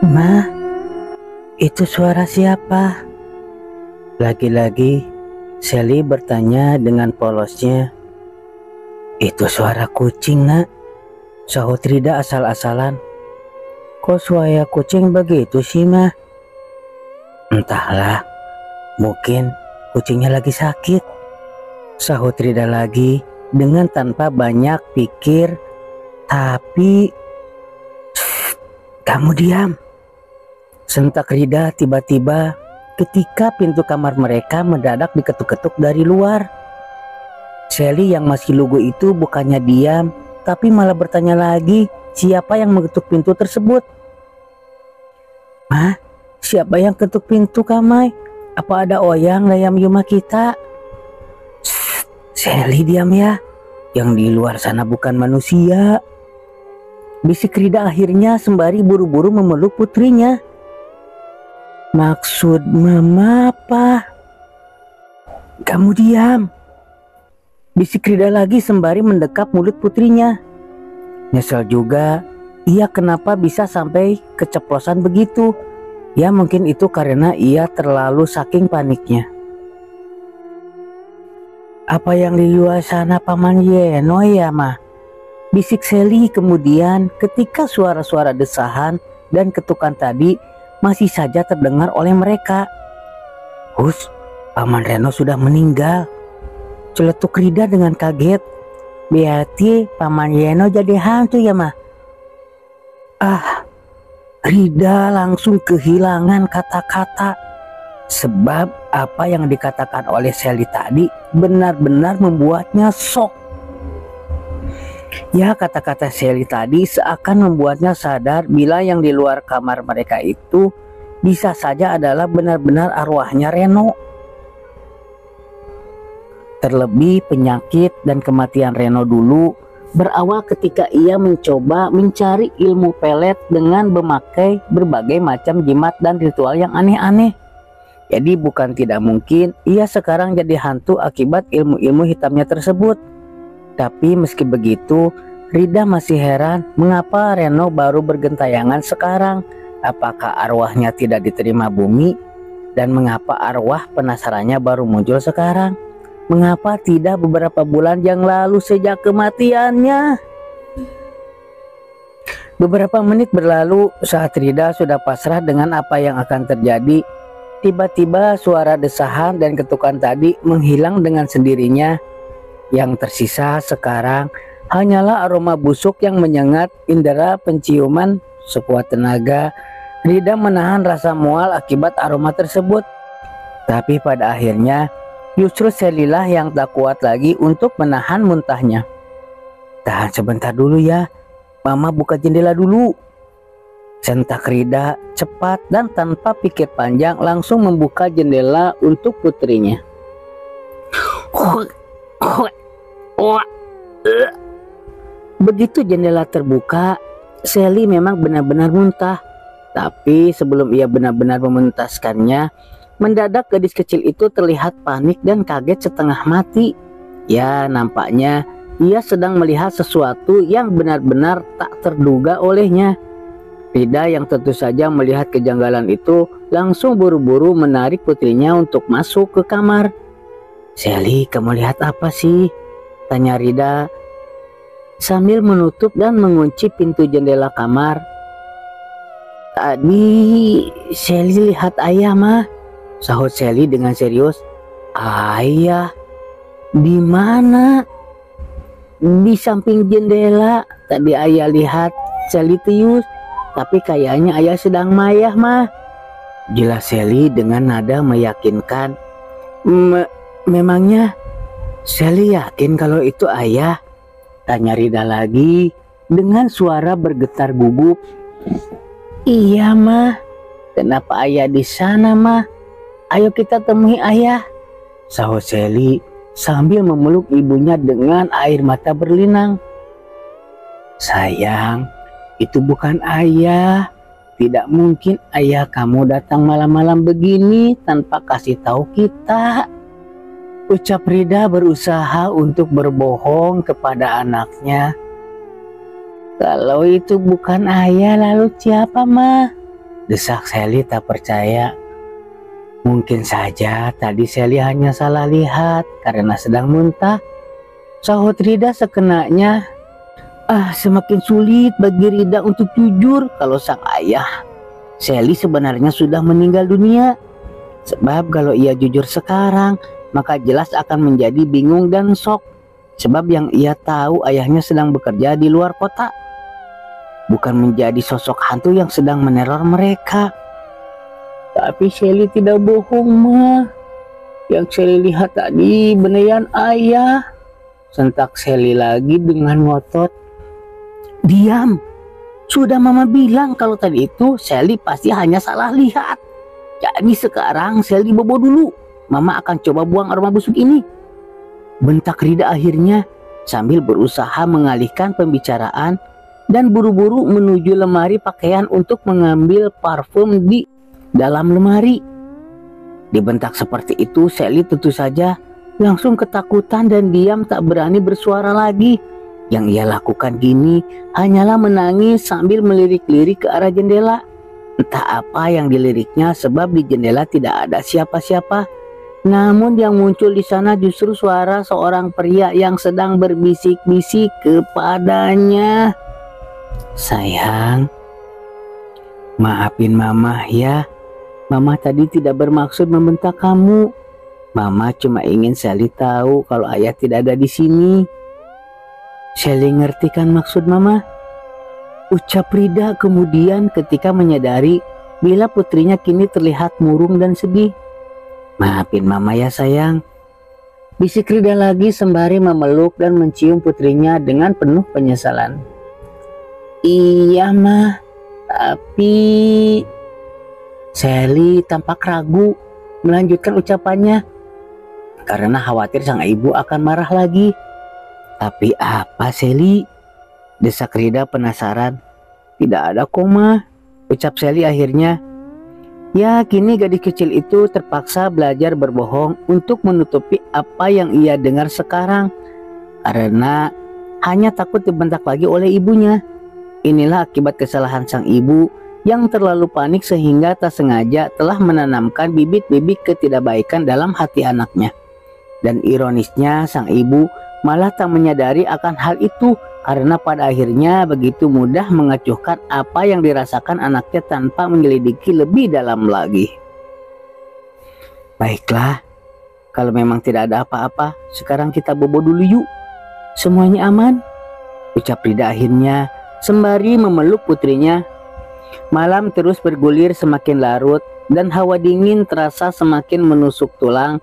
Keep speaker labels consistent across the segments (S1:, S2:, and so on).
S1: Ma, itu suara siapa? Lagi-lagi Sally bertanya dengan polosnya. Itu suara kucing, nak, sahut Rida asal-asalan. Kok suara kucing begitu sih, Ma? Entahlah, mungkin kucingnya lagi sakit, sahut Rida lagi dengan tanpa banyak pikir. Tapi kamu diam, sentak Rida tiba-tiba ketika pintu kamar mereka mendadak diketuk-ketuk dari luar. Sally yang masih lugu itu bukannya diam, tapi malah bertanya lagi siapa yang mengetuk pintu tersebut. Ma, siapa yang ketuk pintu, Kamai? Apa ada oyang layam rumah kita? Sally, diam ya, yang di luar sana bukan manusia, bisik Rida akhirnya sembari buru-buru memeluk putrinya. Maksud mama apa? Kamu diam, bisik Rida lagi sembari mendekap mulut putrinya. Nyesel juga ia kenapa bisa sampai keceplosan begitu. Ya mungkin itu karena ia terlalu saking paniknya. Apa yang di luar sana Paman Yeno ya, Ma? Bisik Sally kemudian ketika suara-suara desahan dan ketukan tadi masih saja terdengar oleh mereka. Hus, Paman Reno sudah meninggal, celetuk Rida dengan kaget. Berarti Paman Yeno jadi hantu ya, Ma? Rida langsung kehilangan kata-kata, sebab apa yang dikatakan oleh Sally tadi benar-benar membuatnya shock. Ya, kata-kata Sally tadi seakan membuatnya sadar bila yang di luar kamar mereka itu bisa saja adalah benar-benar arwahnya Reno. Terlebih penyakit dan kematian Reno dulu berawal ketika ia mencoba mencari ilmu pelet dengan memakai berbagai macam jimat dan ritual yang aneh-aneh. Jadi bukan tidak mungkin ia sekarang jadi hantu akibat ilmu-ilmu hitamnya tersebut. Tapi meski begitu, Rida masih heran mengapa Reno baru bergentayangan sekarang. Apakah arwahnya tidak diterima bumi? Dan mengapa arwah penasarannya baru muncul sekarang? Mengapa tidak beberapa bulan yang lalu sejak kematiannya? Beberapa menit berlalu saat Rida sudah pasrah dengan apa yang akan terjadi. Tiba-tiba suara desahan dan ketukan tadi menghilang dengan sendirinya. Yang tersisa sekarang hanyalah aroma busuk yang menyengat indera penciuman. Sekuat tenaga Rida menahan rasa mual akibat aroma tersebut. Tapi pada akhirnya justru Sally lah yang tak kuat lagi untuk menahan muntahnya. Tahan sebentar dulu ya, Mama buka jendela dulu, sentak Rida cepat dan tanpa pikir panjang langsung membuka jendela untuk putrinya. Begitu jendela terbuka, Sally memang benar-benar muntah. Tapi sebelum ia benar-benar memuntaskannya, mendadak gadis kecil itu terlihat panik dan kaget setengah mati. Ya, nampaknya ia sedang melihat sesuatu yang benar-benar tak terduga olehnya. Rida yang tentu saja melihat kejanggalan itu langsung buru-buru menarik putrinya untuk masuk ke kamar. Sally, kamu lihat apa sih? Tanya Rida sambil menutup dan mengunci pintu jendela kamar. Tadi Sally lihat ayah, Ma, sahut Sally dengan serius. Ayah? Di mana? Di samping jendela. Tadi ayah lihat Sally tius, tapi kayaknya ayah sedang mayah, Ma, jelas Sally dengan nada meyakinkan. Memangnya Sally yakin kalau itu ayah? Tanya Rida lagi dengan suara bergetar gugup. Iya, Ma. Kenapa ayah di sana, Ma? Ayo kita temui ayah, sahut Sally sambil memeluk ibunya dengan air mata berlinang. Sayang, itu bukan ayah. Tidak mungkin ayah kamu datang malam-malam begini tanpa kasih tahu kita, ucap Rida berusaha untuk berbohong kepada anaknya. Kalau itu bukan ayah, lalu siapa, Ma? desak Sally tak percaya. Mungkin saja tadi Sally hanya salah lihat karena sedang muntah, sahut Rida sekenanya. Semakin sulit bagi Rida untuk jujur kalau sang ayah, Sally sebenarnya sudah meninggal dunia. Sebab kalau ia jujur sekarang, maka jelas akan menjadi bingung dan shock. Sebab yang ia tahu ayahnya sedang bekerja di luar kota, bukan menjadi sosok hantu yang sedang meneror mereka. Tapi Sally tidak bohong, Ma. Yang Sally lihat tadi beneran ayah. Sentak Sally lagi dengan ngotot. Diam. Sudah Mama bilang kalau tadi itu Sally pasti hanya salah lihat. Jadi sekarang Sally bobo dulu. Mama akan coba buang aroma busuk ini. Bentak Rida akhirnya sambil berusaha mengalihkan pembicaraan dan buru-buru menuju lemari pakaian untuk mengambil parfum di dalam lemari. Dibentak seperti itu, Sally tentu saja langsung ketakutan dan diam tak berani bersuara lagi. Yang ia lakukan gini hanyalah menangis sambil melirik-lirik ke arah jendela. Entah apa yang diliriknya sebab di jendela tidak ada siapa-siapa. Namun yang muncul di sana justru suara seorang pria yang sedang berbisik-bisik kepadanya. Sayang, maafin Mama ya. Mama tadi tidak bermaksud membentak kamu. Mama cuma ingin Sally tahu kalau ayah tidak ada di sini. Sally ngerti kan maksud Mama? Ucap Rida kemudian ketika menyadari bila putrinya kini terlihat murung dan sedih. Maafin Mama ya sayang. Bisik Rida lagi sembari memeluk dan mencium putrinya dengan penuh penyesalan. Iya Ma, tapi... Sally tampak ragu melanjutkan ucapannya karena khawatir sang ibu akan marah lagi. Tapi apa Sally? Desak Rida penasaran. Tidak ada koma, ucap Sally akhirnya. Ya kini gadis kecil itu terpaksa belajar berbohong untuk menutupi apa yang ia dengar sekarang. Karena hanya takut dibentak lagi oleh ibunya. Inilah akibat kesalahan sang ibu yang terlalu panik sehingga tak sengaja telah menanamkan bibit-bibit ketidakbaikan dalam hati anaknya. Dan ironisnya sang ibu malah tak menyadari akan hal itu karena pada akhirnya begitu mudah mengacuhkan apa yang dirasakan anaknya tanpa menyelidiki lebih dalam lagi. Baiklah, kalau memang tidak ada apa-apa, sekarang kita bobo dulu yuk. Semuanya aman, ucap Rida akhirnya sembari memeluk putrinya. Malam terus bergulir semakin larut dan hawa dingin terasa semakin menusuk tulang.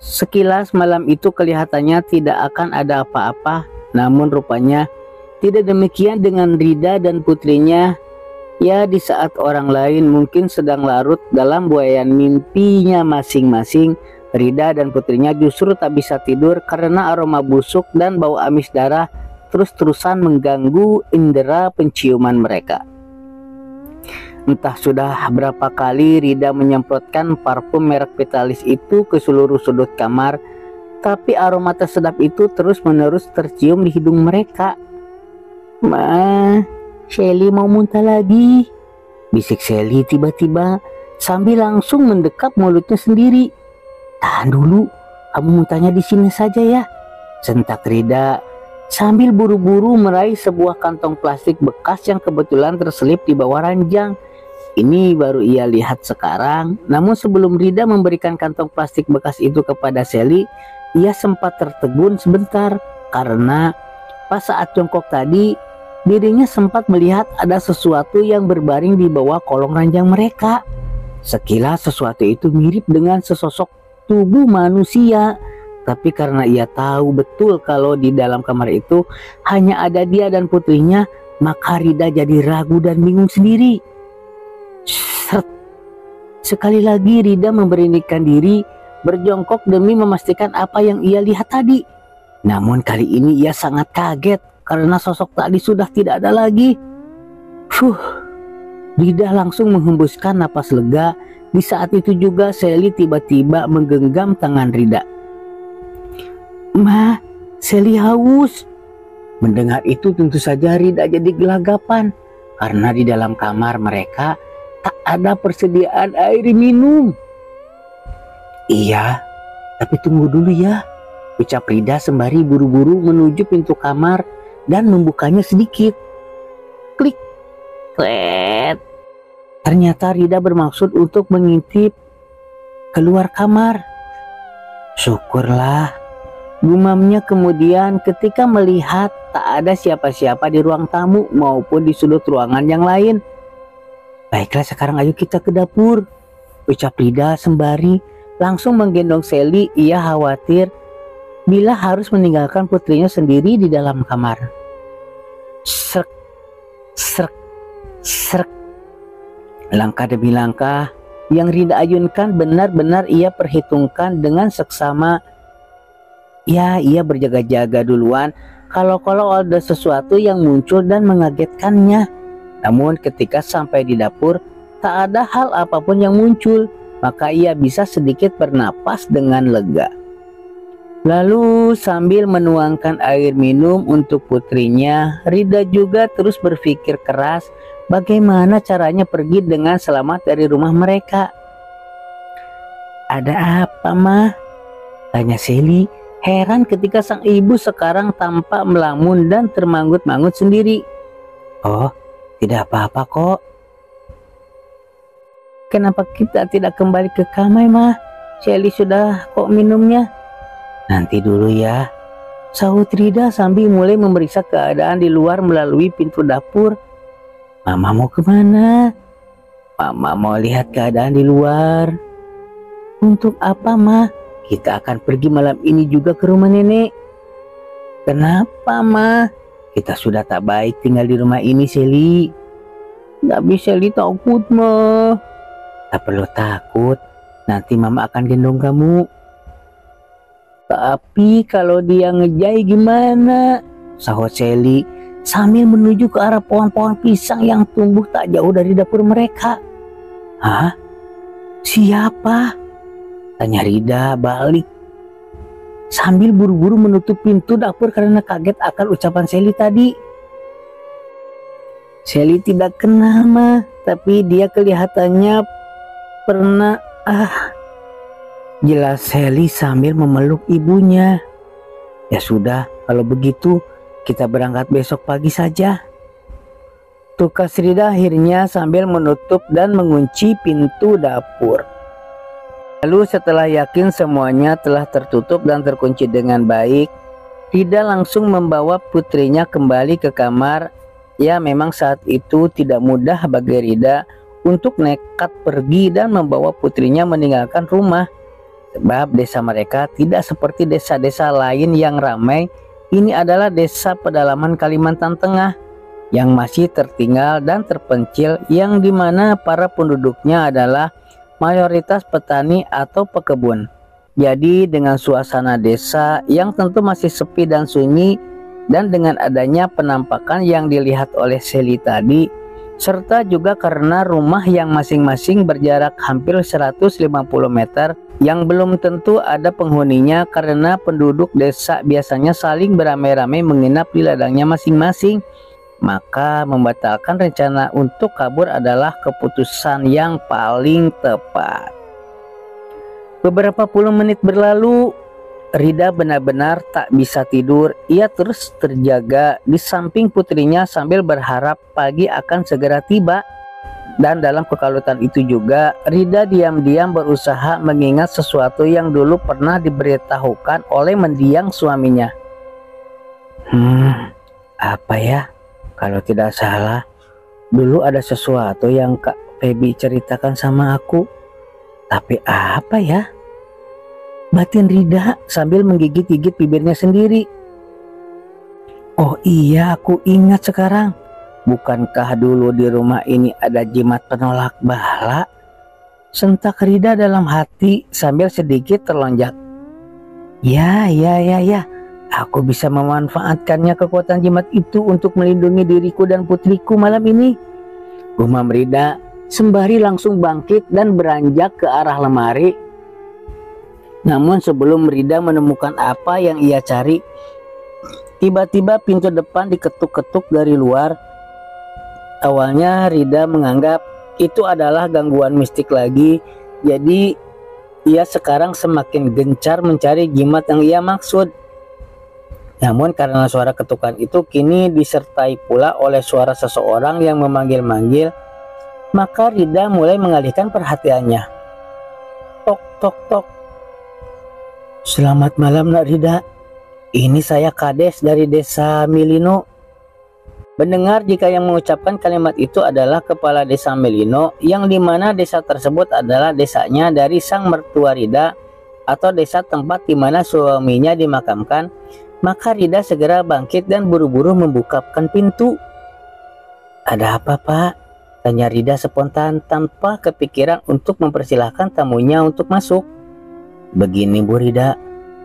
S1: Sekilas malam itu kelihatannya tidak akan ada apa-apa, namun rupanya tidak demikian dengan Rida dan putrinya. Ya di saat orang lain mungkin sedang larut dalam buayan mimpinya masing-masing, Rida dan putrinya justru tak bisa tidur karena aroma busuk dan bau amis darah terus-terusan mengganggu indera penciuman mereka. Entah sudah berapa kali Rida menyemprotkan parfum merek Vitalis itu ke seluruh sudut kamar, tapi aroma tersedap itu terus-menerus tercium di hidung mereka. Ma, Sally mau muntah lagi, bisik Sally tiba-tiba sambil langsung mendekap mulutnya sendiri. Tahan dulu, kamu muntahnya di sini saja ya, sentak Rida sambil buru-buru meraih sebuah kantong plastik bekas yang kebetulan terselip di bawah ranjang. Ini baru ia lihat sekarang, namun sebelum Rida memberikan kantong plastik bekas itu kepada Sally, ia sempat tertegun sebentar karena pas saat jongkok tadi, dirinya sempat melihat ada sesuatu yang berbaring di bawah kolong ranjang mereka. Sekilas sesuatu itu mirip dengan sesosok tubuh manusia, tapi karena ia tahu betul kalau di dalam kamar itu hanya ada dia dan putrinya, maka Rida jadi ragu dan bingung sendiri. Sekali lagi Rida memberanikan diri berjongkok demi memastikan apa yang ia lihat tadi. Namun kali ini ia sangat kaget karena sosok tadi sudah tidak ada lagi. Rida langsung menghembuskan napas lega. Di saat itu juga Sally tiba-tiba menggenggam tangan Rida. Ma, Sally haus. Mendengar itu tentu saja Rida jadi gelagapan karena di dalam kamar mereka tak ada persediaan air minum. Iya, tapi tunggu dulu ya, ucap Rida sembari buru-buru menuju pintu kamar dan membukanya sedikit. Klik, klet. Ternyata Rida bermaksud untuk mengintip keluar kamar. Syukurlah, gumamnya kemudian ketika melihat tak ada siapa-siapa di ruang tamu maupun di sudut ruangan yang lain. Baiklah, sekarang ayo kita ke dapur, ucap Rida sembari langsung menggendong Sally. Ia khawatir bila harus meninggalkan putrinya sendiri di dalam kamar. Srek, srek, srek. Langkah demi langkah yang Rida ayunkan benar-benar ia perhitungkan dengan seksama. Ya, ia berjaga-jaga duluan kalau ada sesuatu yang muncul dan mengagetkannya. Namun ketika sampai di dapur, tak ada hal apapun yang muncul, maka ia bisa sedikit bernapas dengan lega. Lalu sambil menuangkan air minum untuk putrinya, Rida juga terus berpikir keras bagaimana caranya pergi dengan selamat dari rumah mereka. "Ada apa, Ma?" tanya Sally, heran ketika sang ibu sekarang tampak melamun dan termanggut-manggut sendiri. "Oh, tidak apa-apa kok." "Kenapa kita tidak kembali ke kamar, Ma? Sally sudah kok minumnya." "Nanti dulu ya," sahut Rida sambil mulai memeriksa keadaan di luar melalui pintu dapur. "Mama mau kemana?" "Mama mau lihat keadaan di luar." "Untuk apa, Ma? Kita akan pergi malam ini juga ke rumah nenek." "Kenapa, Ma? Kita sudah tak baik tinggal di rumah ini, Sally." "Tapi Sally takut, Ma." "Tak perlu takut, nanti Mama akan gendong kamu." "Tapi kalau dia ngejai gimana?" sahut Sally sambil menuju ke arah pohon-pohon pisang yang tumbuh tak jauh dari dapur mereka. "Hah? Siapa?" tanya Rida balik sambil buru-buru menutup pintu dapur karena kaget akan ucapan Sally tadi. Sally tidak kenal, Ma, tapi dia kelihatannya pernah. Jelas Sally sambil memeluk ibunya. "Ya sudah, kalau begitu kita berangkat besok pagi saja," tukas Rida akhirnya sambil menutup dan mengunci pintu dapur. Lalu setelah yakin semuanya telah tertutup dan terkunci dengan baik, Rida langsung membawa putrinya kembali ke kamar. Ya, memang saat itu tidak mudah bagi Rida untuk nekat pergi dan membawa putrinya meninggalkan rumah. Sebab desa mereka tidak seperti desa-desa lain yang ramai. Ini adalah desa pedalaman Kalimantan Tengah yang masih tertinggal dan terpencil, yang dimana para penduduknya adalah mayoritas petani atau pekebun. Jadi dengan suasana desa yang tentu masih sepi dan sunyi, dan dengan adanya penampakan yang dilihat oleh Sally tadi, serta juga karena rumah yang masing-masing berjarak hampir 150 meter yang belum tentu ada penghuninya karena penduduk desa biasanya saling beramai-ramai menginap di ladangnya masing-masing, maka membatalkan rencana untuk kabur adalah keputusan yang paling tepat. Beberapa puluh menit berlalu, Rida benar-benar tak bisa tidur. Ia terus terjaga di samping putrinya sambil berharap pagi akan segera tiba. Dan dalam kekalutan itu juga, Rida diam-diam berusaha mengingat sesuatu yang dulu pernah diberitahukan oleh mendiang suaminya. Apa ya? Kalau tidak salah, dulu ada sesuatu yang Kak Feby ceritakan sama aku. Tapi apa ya? Batin Rida sambil menggigit-gigit bibirnya sendiri. Oh iya, aku ingat sekarang. Bukankah dulu di rumah ini ada jimat penolak bala? Sentak Rida dalam hati sambil sedikit terlonjak. Ya. Aku bisa memanfaatkannya, kekuatan jimat itu, untuk melindungi diriku dan putriku malam ini. Gumam Rida sembari langsung bangkit dan beranjak ke arah lemari. Namun sebelum Rida menemukan apa yang ia cari, tiba-tiba pintu depan diketuk-ketuk dari luar. Awalnya Rida menganggap itu adalah gangguan mistik lagi. Jadi ia sekarang semakin gencar mencari jimat yang ia maksud. Namun karena suara ketukan itu kini disertai pula oleh suara seseorang yang memanggil-manggil, maka Rida mulai mengalihkan perhatiannya. Tok tok tok. Selamat malam Nak Rida. Ini saya Kades dari desa Milino. Mendengar jika yang mengucapkan kalimat itu adalah kepala desa Milino, yang dimana desa tersebut adalah desanya dari sang mertua Rida atau desa tempat dimana suaminya dimakamkan, maka Rida segera bangkit dan buru-buru membukakan pintu. Ada apa Pak? Tanya Rida spontan tanpa kepikiran untuk mempersilahkan tamunya untuk masuk. Begini Bu Rida,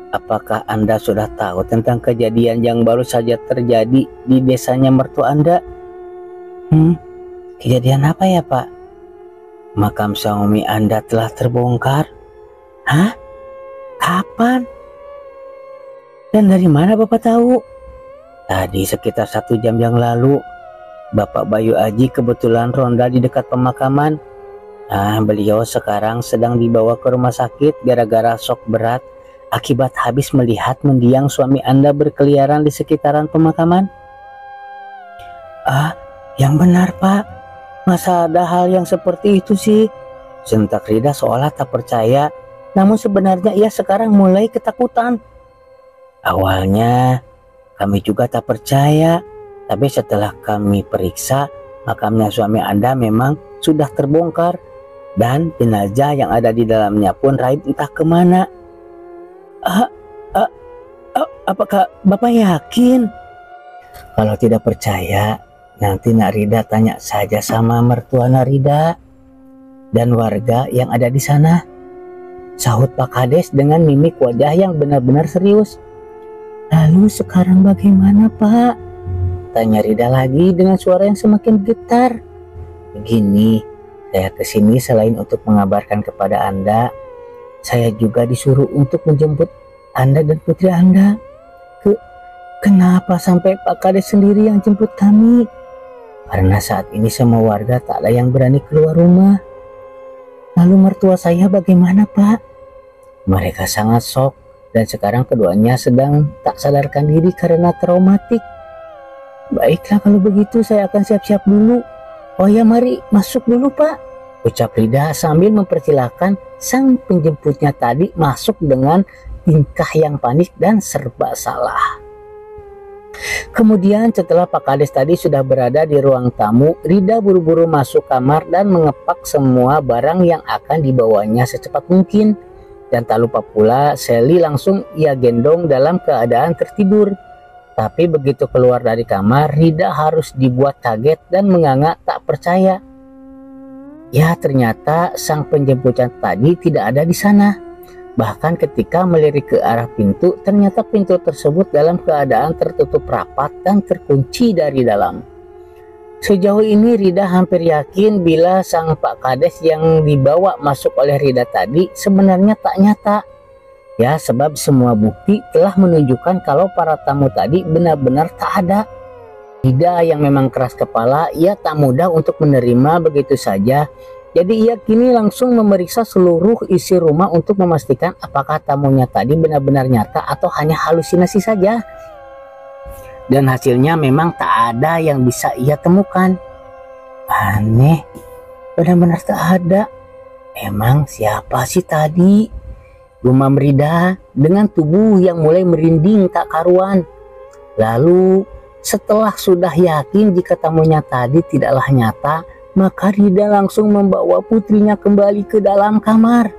S1: apakah Anda sudah tahu tentang kejadian yang baru saja terjadi di desanya mertua Anda? Kejadian apa ya Pak? Makam suami Anda telah terbongkar. Hah? Kapan? Dan dari mana Bapak tahu? Tadi sekitar 1 jam yang lalu, Bapak Bayu Aji kebetulan ronda di dekat pemakaman. Beliau sekarang sedang dibawa ke rumah sakit gara-gara shock berat akibat habis melihat mendiang suami Anda berkeliaran di sekitaran pemakaman. Yang benar Pak, masa ada hal yang seperti itu sih? Sentak Rida seolah tak percaya, namun sebenarnya ia sekarang mulai ketakutan. Awalnya kami juga tak percaya, tapi setelah kami periksa, makamnya suami Anda memang sudah terbongkar dan jenazah yang ada di dalamnya pun raib entah kemana. Apakah Bapak yakin? Kalau tidak percaya, nanti Nak Rida tanya saja sama mertua Nak Rida dan warga yang ada di sana, sahut Pak Kades dengan mimik wajah yang benar-benar serius. Lalu sekarang bagaimana Pak? Tanya Rida lagi dengan suara yang semakin getar. Begini, saya kesini selain untuk mengabarkan kepada Anda, saya juga disuruh untuk menjemput Anda dan putri Anda. Kenapa sampai Pak Kades sendiri yang jemput kami? Karena saat ini semua warga tak ada yang berani keluar rumah. Lalu mertua saya bagaimana Pak? Mereka sangat shock dan sekarang keduanya sedang tak sadarkan diri karena traumatik. Baiklah kalau begitu saya akan siap-siap dulu. Oh ya mari masuk dulu Pak, ucap Rida sambil mempersilahkan sang penjemputnya tadi masuk dengan tingkah yang panik dan serba salah. Kemudian setelah Pak Kades tadi sudah berada di ruang tamu, Rida buru-buru masuk kamar dan mengepak semua barang yang akan dibawanya secepat mungkin. Dan tak lupa pula Sally langsung ia gendong dalam keadaan tertidur. Tapi begitu keluar dari kamar, Rida harus dibuat kaget dan menganga tak percaya. Ya ternyata sang penjemputnya tadi tidak ada di sana. Bahkan ketika melirik ke arah pintu, ternyata pintu tersebut dalam keadaan tertutup rapat dan terkunci dari dalam. Sejauh ini Rida hampir yakin bila sang Pak Kades yang dibawa masuk oleh Rida tadi sebenarnya tak nyata. Ya sebab semua bukti telah menunjukkan kalau para tamu tadi benar-benar tak ada. Rida yang memang keras kepala, ia tak mudah untuk menerima begitu saja. Jadi ia kini langsung memeriksa seluruh isi rumah untuk memastikan apakah tamunya tadi benar-benar nyata atau hanya halusinasi saja. Dan hasilnya memang tak ada yang bisa ia temukan. Aneh, benar-benar tak ada. Emang siapa sih tadi? Gumam Rida dengan tubuh yang mulai merinding tak karuan. Lalu setelah sudah yakin jika tamunya tadi tidaklah nyata, maka Rida langsung membawa putrinya kembali ke dalam kamar.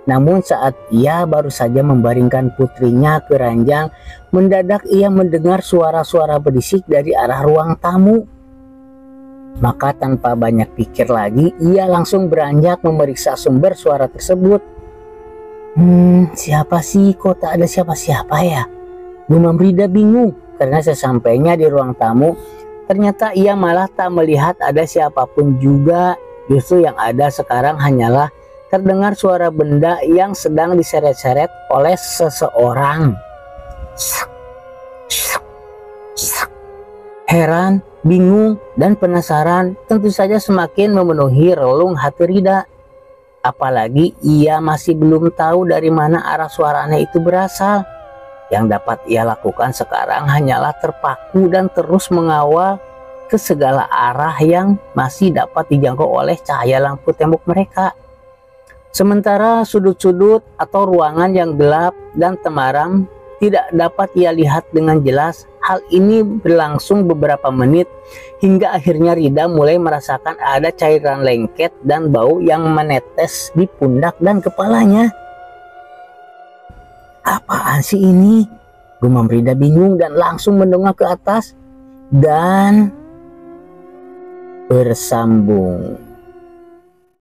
S1: Namun saat ia baru saja membaringkan putrinya ke ranjang, mendadak ia mendengar suara-suara berisik dari arah ruang tamu. Maka tanpa banyak pikir lagi, ia langsung beranjak memeriksa sumber suara tersebut. Siapa sih? Kok tak ada siapa-siapa ya? Gumam Rida bingung karena sesampainya di ruang tamu, ternyata ia malah tak melihat ada siapapun juga. Justru yang ada sekarang hanyalah terdengar suara benda yang sedang diseret-seret oleh seseorang. Heran, Bingung dan penasaran tentu saja semakin memenuhi relung hati Rida. Apalagi ia masih belum tahu dari mana arah suara aneh itu berasal. Yang dapat ia lakukan sekarang hanyalah terpaku dan terus mengawal ke segala arah yang masih dapat dijangkau oleh cahaya lampu tembok mereka. Sementara sudut-sudut atau ruangan yang gelap dan temaram tidak dapat ia lihat dengan jelas. Hal ini berlangsung beberapa menit hingga akhirnya Rida mulai merasakan ada cairan lengket dan bau yang menetes di pundak dan kepalanya. Apaan sih ini? Gumam Rida bingung dan langsung mendongak ke atas dan bersambung.